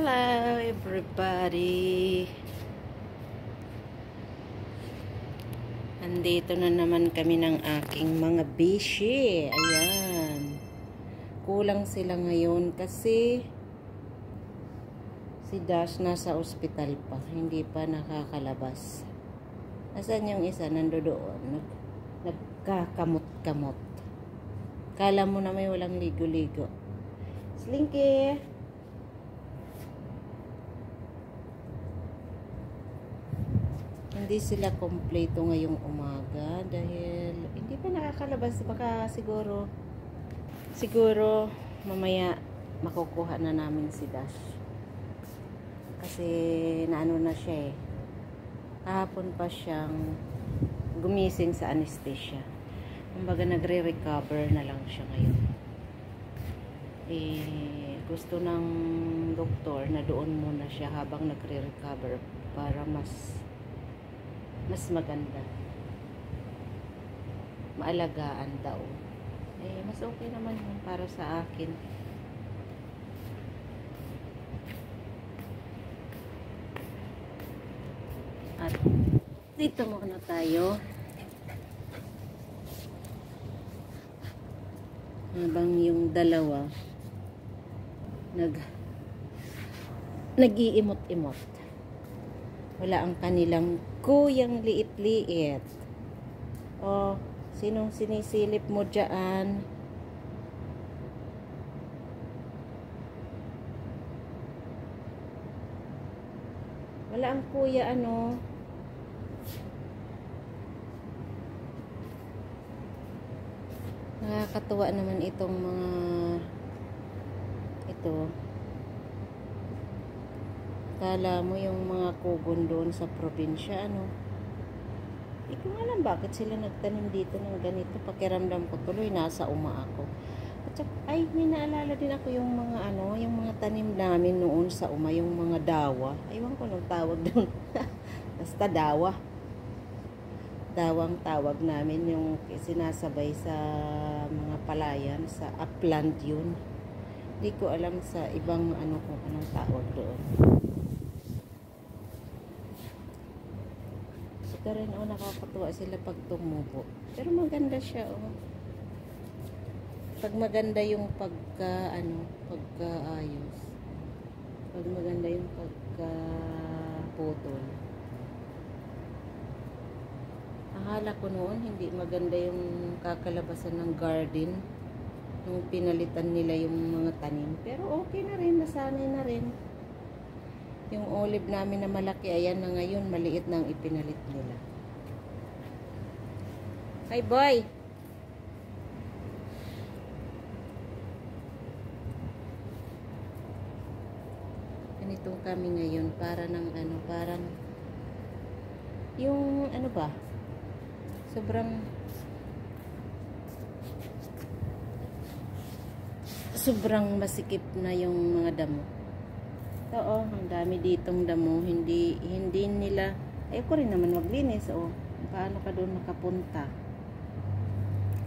Hello everybody. Andito na naman kami ng aking mga bishi. Ayan. Kulang sila ngayon kasi si Dash nasa ospital pa. Hindi pa nakakalabas. Asan yung isa? Nandoon. Nagkakamot-kamot. Kala mo na may walang ligo-ligo. Slinky! Hindi sila kompleto ngayong umaga dahil hindi pa nakakalabas. Baka siguro mamaya makukuha na namin si Dash kasi naano na siya kahapon pa siyang gumising sa anesthesia. Kumbaga nagre-recover na lang siya ngayon. Gusto ng doktor na doon muna siya habang nagre-recover para mas maganda, maalagaan daw. Mas okay naman yun para sa akin. At dito muna tayo habang yung dalawa nag-iimot-imot. Wala ang kanilang kuyang liit-liit. O, sinong sinisilip mo dyan? Wala ang kuya, ano? Nakakatuwa naman itong mga ito. Kala mo yung mga kugon doon sa probinsya, ano? Hindi ko alam bakit sila nagtanim dito ng ganito. Pakiramdam ko tuloy nasa uma ako. At saka, ay, may naalala din ako yung mga yung mga tanim namin noon sa uma, yung mga dawa. Aywan ko nung tawag doon. Basta dawa. Dawang tawag namin yung sinasabay sa mga palayan, sa upland yun. Hindi ko alam sa ibang kung anong tawag doon. Ito rin, nakakatuwa sila pag tumubo. Pero maganda siya, Pag maganda yung pagkaayos. Pag maganda yung pagkaputol. Akala ko noon, hindi maganda yung kakalabasan ng garden. Nung pinalitan nila yung mga tanim. Pero okay na rin, nasanay na rin. Yung olive namin na malaki, ayan na ngayon, maliit na ang ipinalit nila. Hi, boy! Ganito kami ngayon, para ng parang yung sobrang masikip na yung mga damo. Oo, ang dami ditong damo. Hindi nila, ko rin naman maglinis, paano ka doon nakapunta?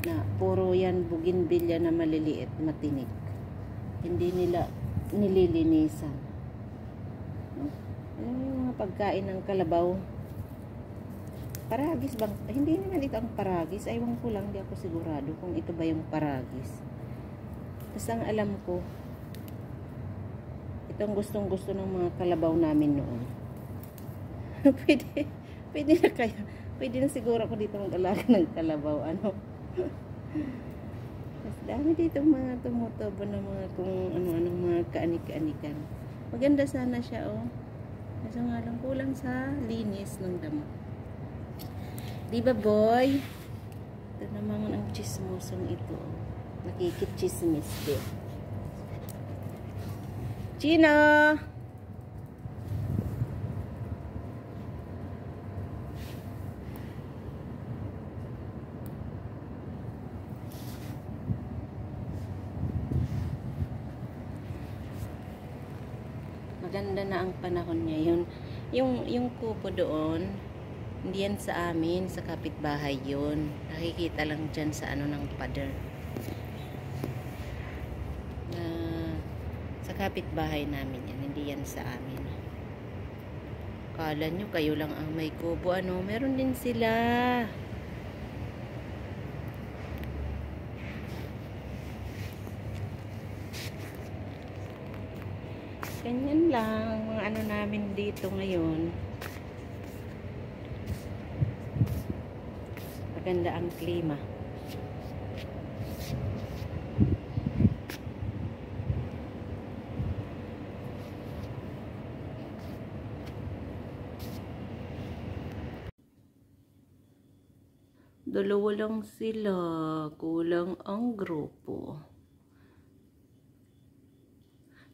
Na puro yan bougainvillea na maliliit, matinik. Hindi nila nililinisan. Ano yung mga pagkain ng kalabaw? Paragis bang? Hindi naman ito ang paragis. Aywan ko lang, di ako sigurado kung ito ba yung paragis. Basta ang alam ko, itong gustong-gusto ng mga kalabaw namin noon. pwede na kaya. Pwede na siguro ako dito mag-alaga ng kalabaw. Mas dami dito mga tumutubo ng mga kung ano-anong mga kaanik-kaanikan. Maganda sana siya, Kasi nga lang kulang sa linis ng damo. Diba, boy? Ito naman ang chismosong ito. Nakikichismis din. Chino! Maganda na ang panahon ngayon. Yung kupo doon, hindi yan sa amin, sa kapitbahay yun. Nakikita lang dyan sa ng pader. Sa kapitbahay namin yan. Hindi yan sa amin. Kala nyo kayo lang ang may kubo, ano? Meron din sila. Ganyan lang mga ano namin dito ngayon. Maganda ang klima. Dalawa lang sila. Kulang ang grupo.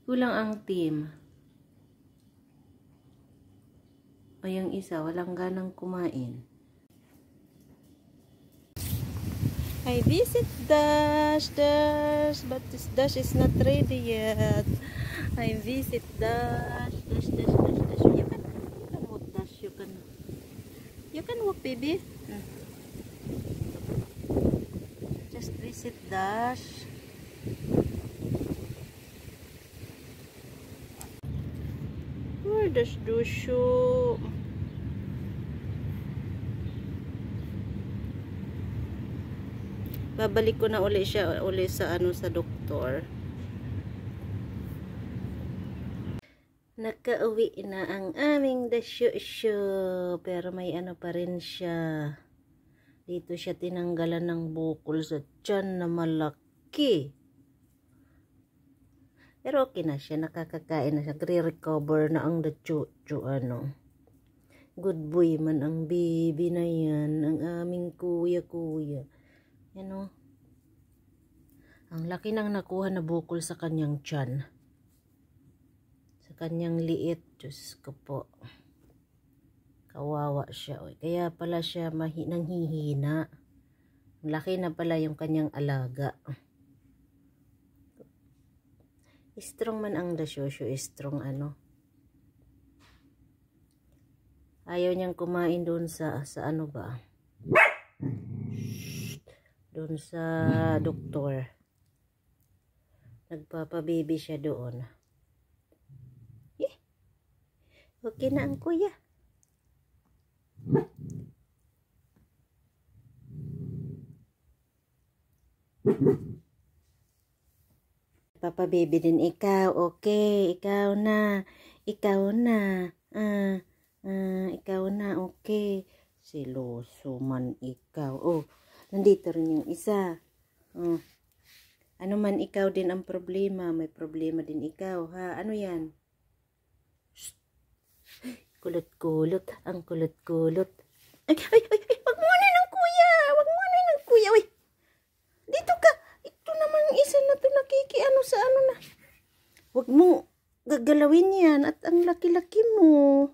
Kulang ang team. O yung isa, walang ganang kumain. I visit Dash, but this Dash is not ready yet. I visit Dash. You can walk, Dash. You can walk, baby. Just visit Dash. Where does Dushu? Babalik ko na uli siya sa sa doktor. Nakauwi na ang aming Dushu, pero may ano pa rin siya. Dito siya tinanggalan ng bukol sa tiyan na malaki. Pero okay na siya, nakakakain na siya, recover na ang Dushu, ano. Good boy man ang baby na yan, ang aming kuya. Yan o. Ang laki nang nakuha na bukol sa kanyang tiyan. Sa kanyang liit. Diyos ko po. Kawawa siya. Oy. Kaya pala siya nanghihina. Laki na pala yung kanyang alaga. Strong man ang Dashosho. Strong ano. Ayaw niyang kumain doon sa ano ba? Doon sa doktor. Nagpapababy siya doon. Okay na ang kuya. Papababy din ikaw. Okay, ikaw na. Ikaw na. Ikaw na. Okay. Siloso man ikaw. Oh. Nandito rin yung isa. Oh. Ano man ikaw din ang problema. May problema din ikaw. Ha? Ano yan? Shh. Kulot-kulot. Ang kulot-kulot. Ay. Wag mo na ng kuya. Wag mo na ng kuya. Uy. Dito ka. Ito naman isa na to nakikiano sa ano na. Wag mo gagalawin yan. At ang laki-laki mo.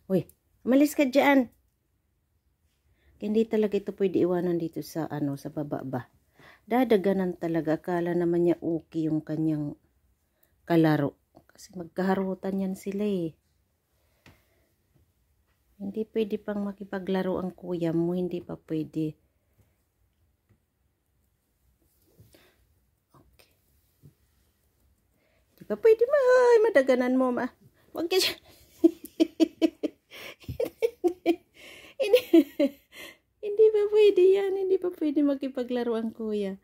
Uy. Umalis ka dyan. Hindi talaga ito pwede iwanan dito sa sa baba ba. Dadaganan talaga. Akala naman niya okay yung kanyang kalaro. Kasi magkaharutan yan sila eh. Hindi pwede pang makipaglaro ang kuya mo. Hindi pa pwede. Okay. Hindi pa pwede madaganan mo ma. Huwag ka siya. Hindi pa pwede yan. Hindi pa pwede makipaglaro ang kuya.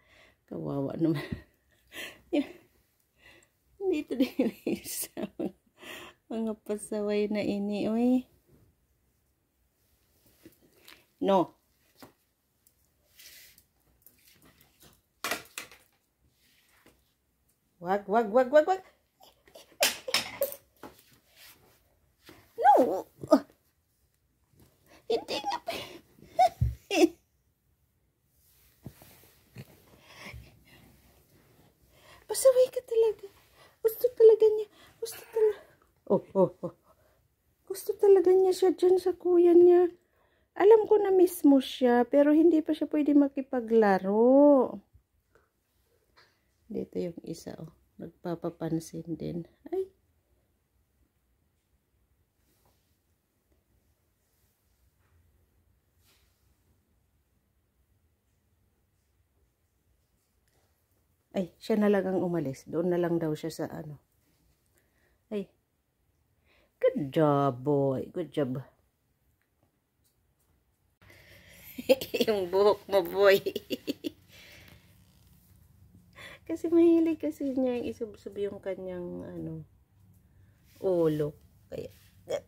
Kawawa naman. Dito din isa. Mga pasaway na ini. Uy. No. Wag. No. Hindi nga pa. Pasaway ka talaga. Gusto talaga niya. Gusto talaga niya siya dyan sa kuya niya. Alam ko na mismo siya, pero hindi pa siya pwede makipaglaro. Dito yung isa, oh. Nagpapapansin din. Ay. Ay, siya na lang ang umalis. Doon na lang daw siya sa ano. Ay, good job, boy. Good job. Yung buhok mo, boy. Kasi mahilig kasi niya yung isubsob yung kanyang, ano, ulo. Kaya, yan.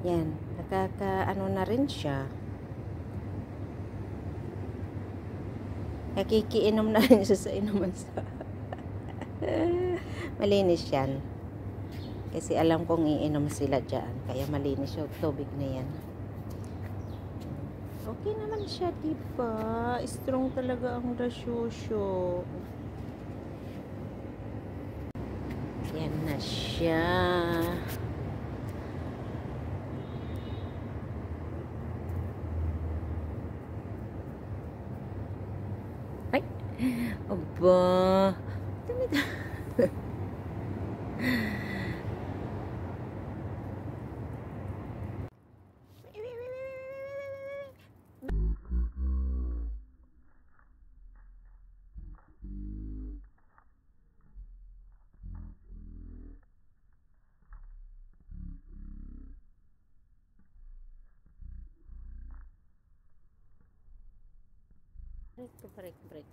Yan, nakaka-ano na rin siya. Nakikiinom na rin siya sa inuman sa... Malinis yan. Kasi alam kong iinom sila dyan. Kaya malinis yung tubig na yan. Okay naman siya, diba? Strong talaga ang dasyosyo. Yan na siya. Ay! Aba! Break.